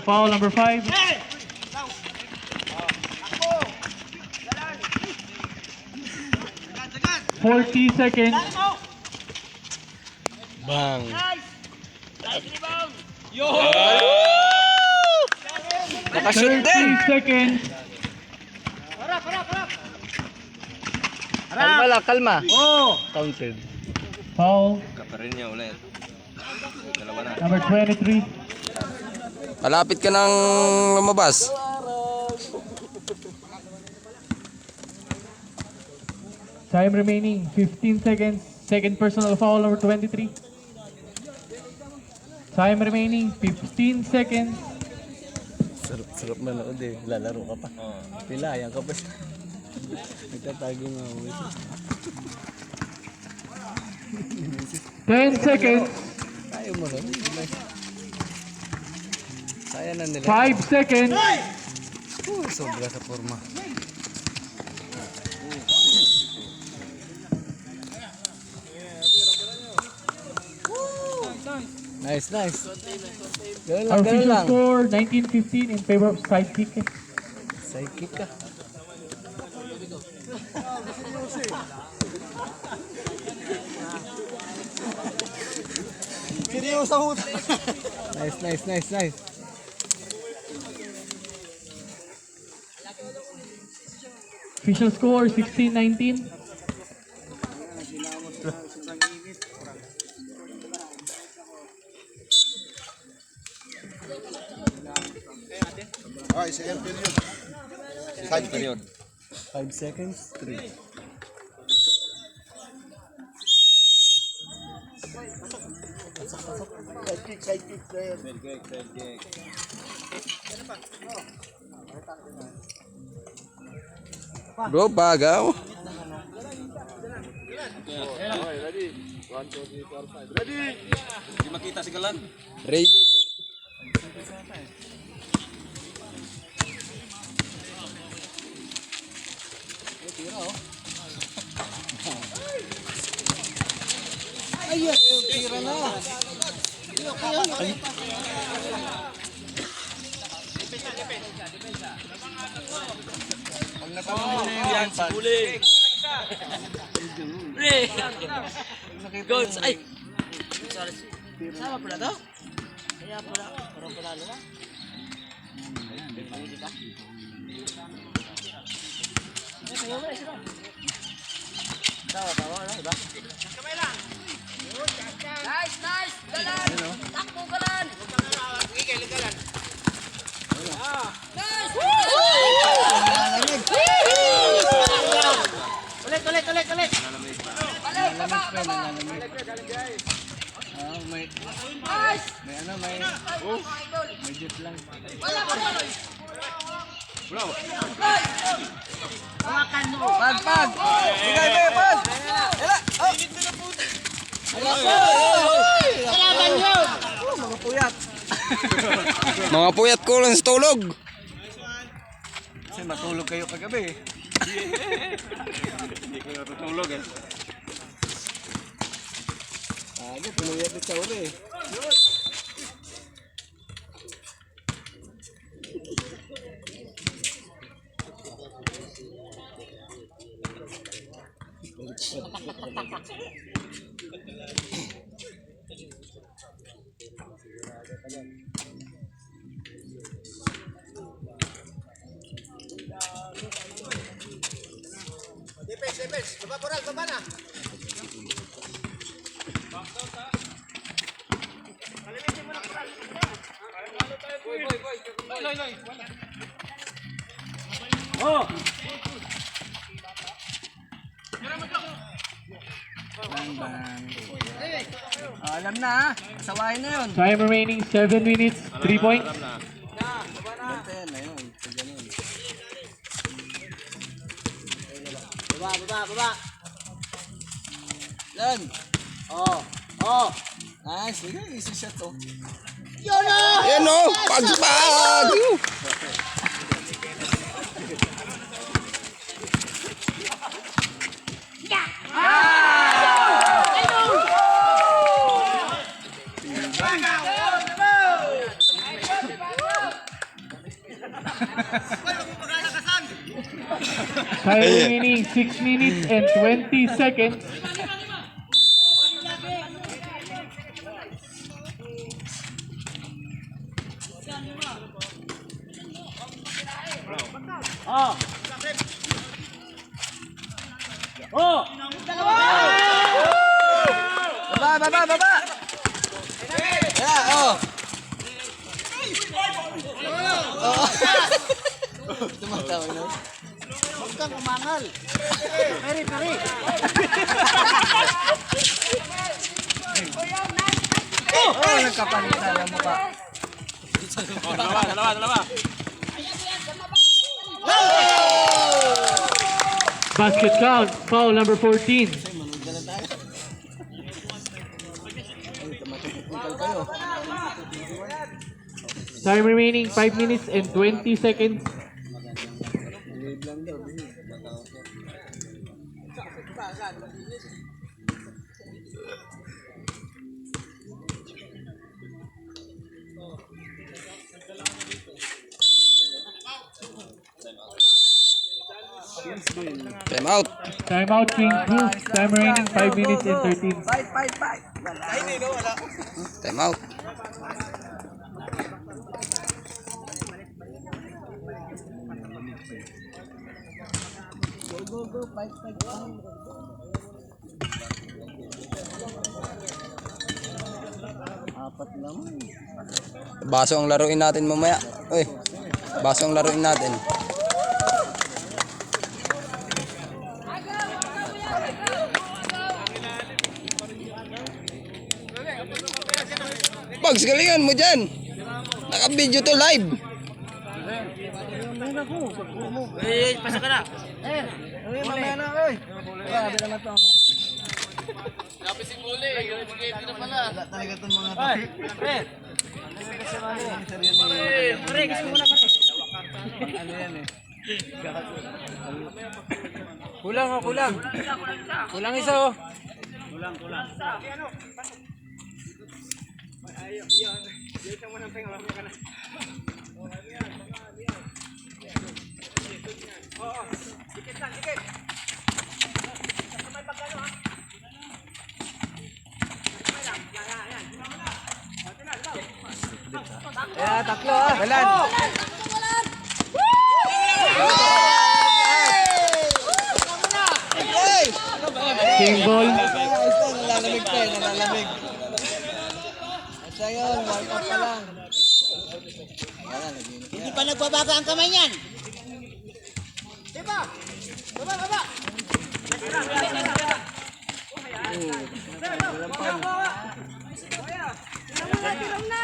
Foul number 5. 40 seconds. Bang. Nakashoot 30 din. seconds. Kalma lang, kalma. Oh. Counted. Foul Kaparin niya ulit. Dalawa na. number 23. Malapit ka nang lumabas. Time remaining 15 seconds. Second personal foul number 23. Time remaining 15 seconds. Sarap manood eh. Lalaro ka pa. Pilayan ka pa siya. Nagtatagi nga ako. 10 seconds. Kaya mo rin. Kaya na nila. 5 seconds. Sobra sa forma. Nice, nice. Ganun lang, Our ganun official lang. score 19-15 in favor of sidekick. Sidekick ka. Nice, nice, nice, nice. Official score 16-19. Okay, second period. Side period. 5 seconds, 3. Side kick player. Bro, bagaw. Okay, ready? 1, 2, 3, 4, 5. Ready? Hindi makita si Galan. Ready. Tira na. Pag natanong mo na yung pag. Goals! Ay! Sorry. Sama pala to? Kaya pala. Parang panalo na. Hindi ka? Eh, tayo mo na sila. Tawa, ano? Diba? Kamay lang! Nice! Nice! Galan! Takbo galan! Galan! Nice! Ulit! Balik, baba! May ano, may jet lang. Wala ka mo! Hawakan mo! Pag! Bigay mo yung pag! Kalaban yun! Mga puyat! Mga puyat ko lang sa tulog! Kasi matulog kayo kagabi eh. Hindi ko natutulog eh. Pinuyat din sa uli eh. Defense. Baba na. Alam na ha, sawahin na yun. Time remaining 7 minutes. 3 points. Alam na. Basta yan na yun. Ganun. Baba! Yan! Oh! Nice, sige, easy shot oh. Yun o! Yan o, pagpag! Time remaining 6 minutes and 20 seconds. Baba! Yeah, oh! Oh! Tumatawa na. Huwag kang umangal. Peri. Oh, nagkapalitan ang mukha. Dalawa. Basket count. Foul number 14. Time remaining 5 minutes and 20 seconds. Time out. Time out, King Cruz. Time remaining 5 minutes and 13. Fight. Time out. Baso ang laruin natin mamaya. Uy, baso ang laruin natin. Bags, galingan mo dyan. Naka-video to live. Pasok ka na. Mamaya na, oy. Grabe naman to. Kapit si Muli. Hindi na pala. Wala talaga itong mga to. Pare, kasi muna pare. Ano yan eh. Kulang. Kulang isa oh. Tatlo ah. Balan. King ball. Nalalamig pa eh, nalalamig. Asa yun, warm up pa lang. Hindi pa nagbabaga ang kamay niyan. Diba? Baba. Tilang na.